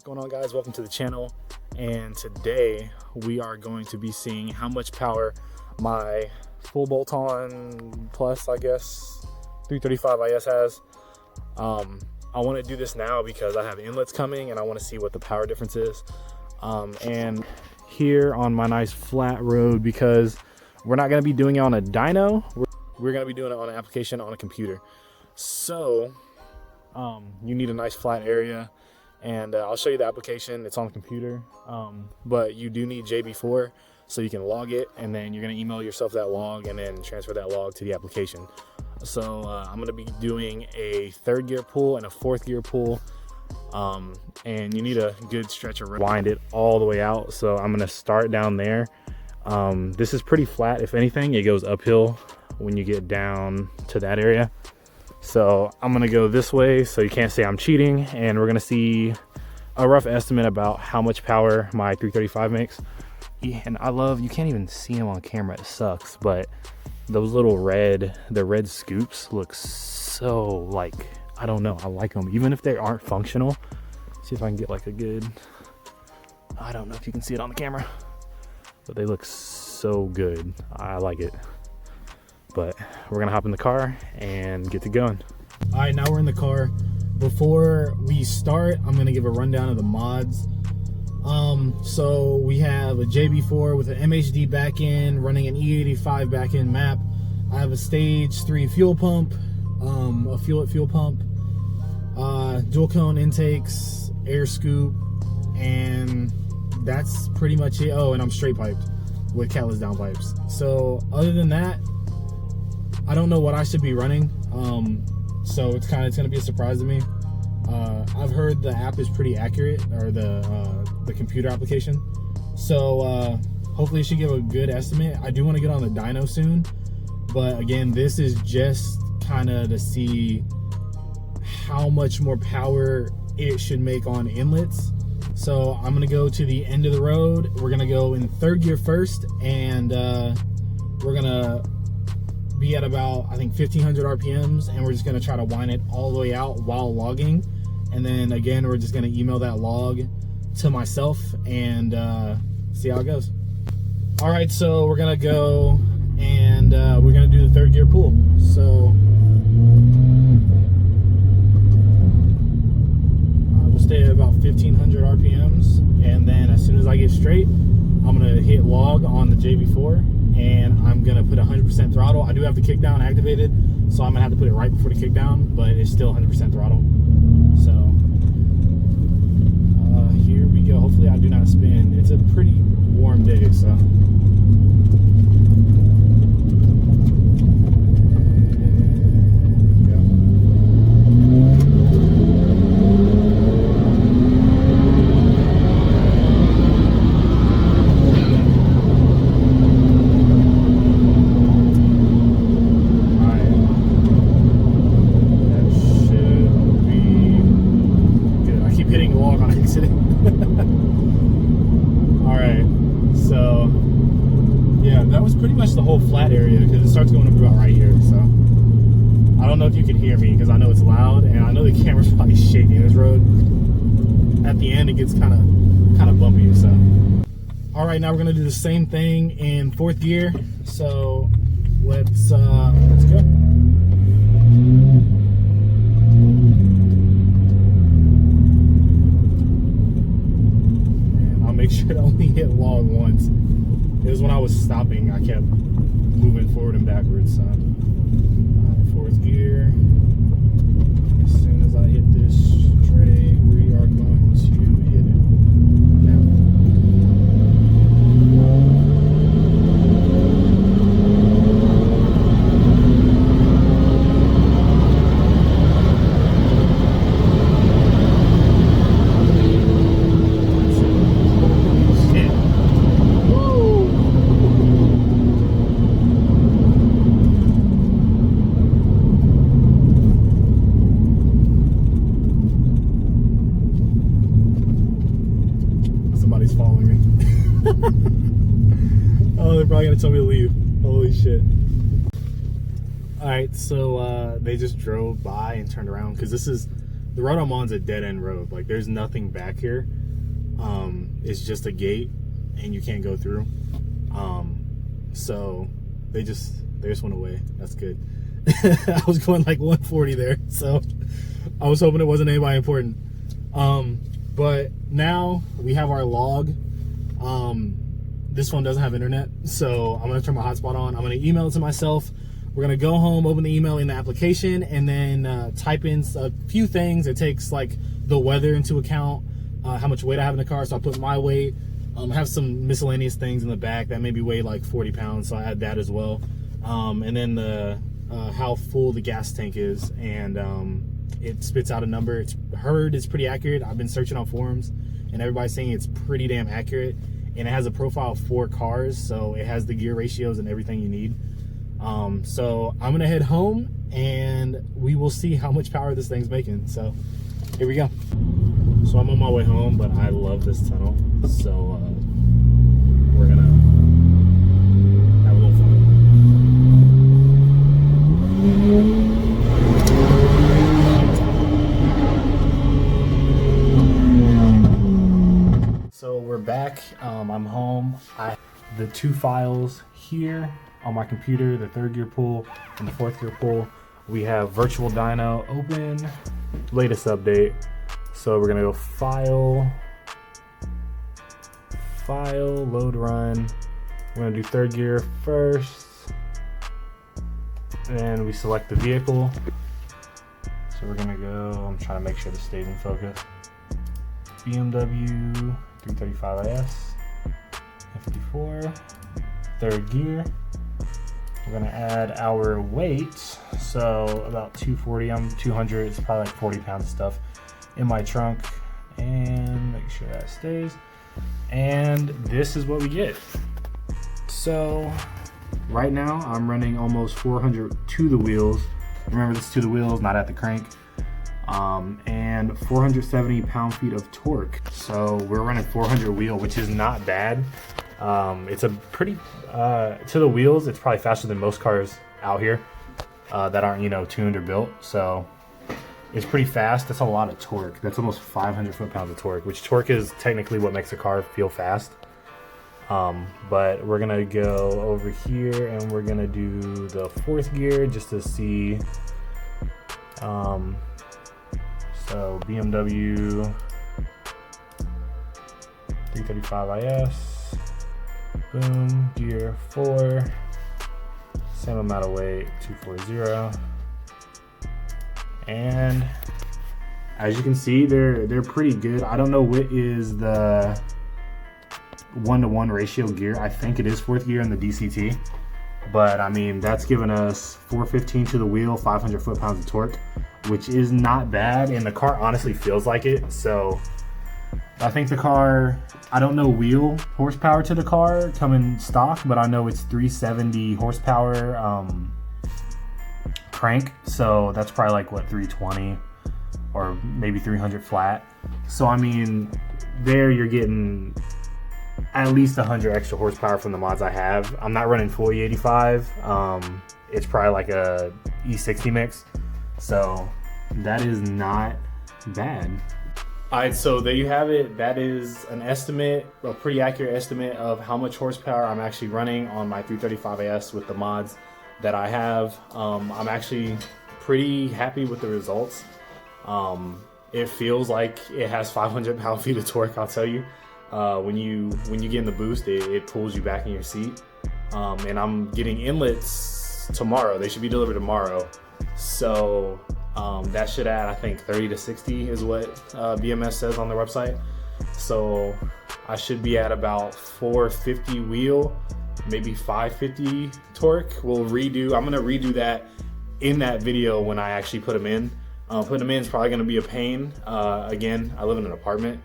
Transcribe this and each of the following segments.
going on, guys? Welcome to the channel, and today we are going to be seeing how much power my full bolt-on plus, I guess, 335 IS has. I want to do this now because I have inlets coming and I want to see what the power difference is. And here on my nice flat road, because we're not going to be doing it on a dyno, we're going to be doing it on an application on a computer. So you need a nice flat area, and I'll show you the application. It's on the computer, but you do need JB4 so you can log it, and then you're going to email yourself that log and then transfer that log to the application. So I'm going to be doing a 3rd gear pull and a 4th gear pull, and you need a good stretch of road. Wind it all the way out. So I'm going to start down there. This is pretty flat. If anything, it goes uphill when you get down to that area. So I'm gonna go this way so you can't say I'm cheating, and we're gonna see a rough estimate about how much power my 335 makes. And I love, you can't even see them on camera, it sucks, but those little red scoops look so, like, I don't know, I like them even if they aren't functional. See if I can get like a good, I don't know if you can see it on the camera, but they look so good. I like it. But we're gonna hop in the car and get to going. All right, now we're in the car. Before we start, I'm gonna give a rundown of the mods. So we have a JB4 with an MHD back end, running an E85 back end map. I have a stage 3 fuel pump, a fuel pump, dual cone intakes, air scoop, and that's pretty much it. Oh, and I'm straight piped with catless downpipes. So other than that, I don't know what I should be running, so it's gonna be a surprise to me. I've heard the app is pretty accurate, or the computer application, so hopefully it should give a good estimate. I do want to get on the dyno soon, but again, this is just kind of to see how much more power it should make on inlets. So I'm gonna go to the end of the road. We're gonna go in 3rd gear first, and we're gonna be at about, I think, 1500 RPMs, and we're just gonna try to wind it all the way out while logging. And then again, we're just gonna email that log to myself and see how it goes. All right, so we're gonna go and we're gonna do the 3rd gear pull. So we'll stay at about 1500 RPMs, and then as soon as I get straight, I'm gonna hit log on the JB4, and I'm gonna put 100% throttle. I do have the kick down activated, so I'm gonna have to put it right before the kick down, but it's still 100% throttle. So here we go. Hopefully I do not spin. It's a pretty warm day, so. Pretty much the whole flat area, because it starts going up about right here. So I don't know if you can hear me, because I know it's loud, and I know the camera's probably shaking this road. At the end, it gets kind of bumpy. So all right, now we're gonna do the same thing in 4th gear. So let's go. And I'll make sure to only hit log once. It was when I was stopping, I kept moving forward and backwards. So 4th gear. As soon as I hit this straight, we are going to hit it now. Following me. Oh, they're probably gonna tell me to leave. Holy shit. All right, so they just drove by and turned around, because this is the road I'm on is a dead-end road. Like, there's nothing back here. It's just a gate, and you can't go through. So they just went away. That's good. I was going like 140 there, so I was hoping it wasn't anybody important. But now we have our log. This one doesn't have internet, so I'm gonna turn my hotspot on. I'm gonna email it to myself. We're gonna go home, open the email in the application, and then type in a few things. It takes like the weather into account, how much weight I have in the car, so I put my weight. I have some miscellaneous things in the back that maybe weigh like 40 pounds, so I add that as well. And then the how full the gas tank is, and it spits out a number. It's pretty accurate. I've been searching on forums, and everybody's saying it's pretty damn accurate. And it has a profile of 4 cars, so it has the gear ratios and everything you need. So I'm gonna head home, and we will see how much power this thing's making. So here we go. So I'm on my way home, but I love this tunnel. So we're gonna have a little fun. So we're back. I'm home. I have the 2 files here on my computer, the 3rd gear pull and the 4th gear pull. We have virtual dyno open, latest update. So we're gonna go file, load run. We're gonna do 3rd gear first, and we select the vehicle. So we're gonna go, I'm trying to make sure this stays in focus. BMW 335IS, 54, 3rd gear. We're gonna add our weight, so about 240. I'm 200. It's probably like 40 pounds of stuff in my trunk, and make sure that stays. And this is what we get. So right now I'm running almost 400 to the wheels. Remember, this is to the wheels, not at the crank. And 470 pound-feet of torque. So we're running 400 wheel, which is not bad. It's a pretty, to the wheels, it's probably faster than most cars out here that aren't, you know, tuned or built. So it's pretty fast. That's a lot of torque. That's almost 500 foot-pounds of torque, which torque is technically what makes a car feel fast. But we're gonna go over here and we're gonna do the 4th gear just to see. So BMW 335IS, boom, gear 4, same amount of weight, 240. And as you can see, they're pretty good. I don't know what is the 1-to-1 ratio gear. I think it is 4th gear in the DCT, but I mean, that's giving us 415 to the wheel, 500 foot-pounds of torque, which is not bad, and the car honestly feels like it. So I think the car, I don't know wheel horsepower to the car coming stock, but I know it's 370 horsepower crank, so that's probably like what, 320 or maybe 300 flat. So I mean, there you're getting at least 100 extra horsepower from the mods I have. I'm not running full E85. It's probably like a E60 mix. So that is not bad. All right, so there you have it. That is an estimate, a pretty accurate estimate of how much horsepower I'm actually running on my 335AS with the mods that I have. I'm actually pretty happy with the results. It feels like it has 500 pound-feet of torque, I'll tell you. When you get in the boost, it pulls you back in your seat. And I'm getting inlets tomorrow. They should be delivered tomorrow. So that should add, I think, 30 to 60 is what BMS says on their website. So I should be at about 450 wheel, maybe 550 torque. I'm gonna redo that in that video when I actually put them in. Putting them in is probably gonna be a pain. Again, I live in an apartment,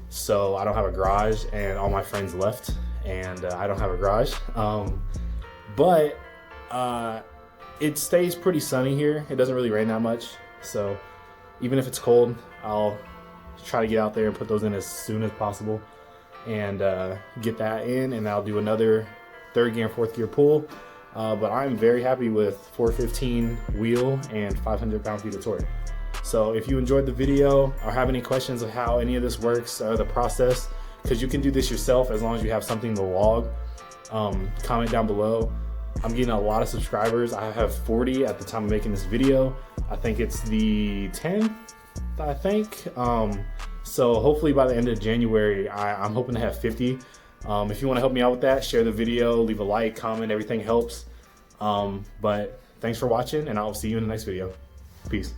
so I don't have a garage, and all my friends left, and I don't have a garage. But it stays pretty sunny here. It doesn't really rain that much, so even if it's cold, I'll try to get out there and put those in as soon as possible and get that in, and I'll do another 3rd gear and 4th gear pull. But I'm very happy with 415 wheel and 500 pound-feet of torque. So if you enjoyed the video or have any questions of how any of this works or the process, because you can do this yourself as long as you have something to log, comment down below. I'm getting a lot of subscribers. I have 40 at the time of making this video. I think it's the 10th, I think. So hopefully by the end of January, I'm hoping to have 50. If you want to help me out with that, share the video, leave a like, comment, everything helps. But thanks for watching, and I'll see you in the next video. Peace.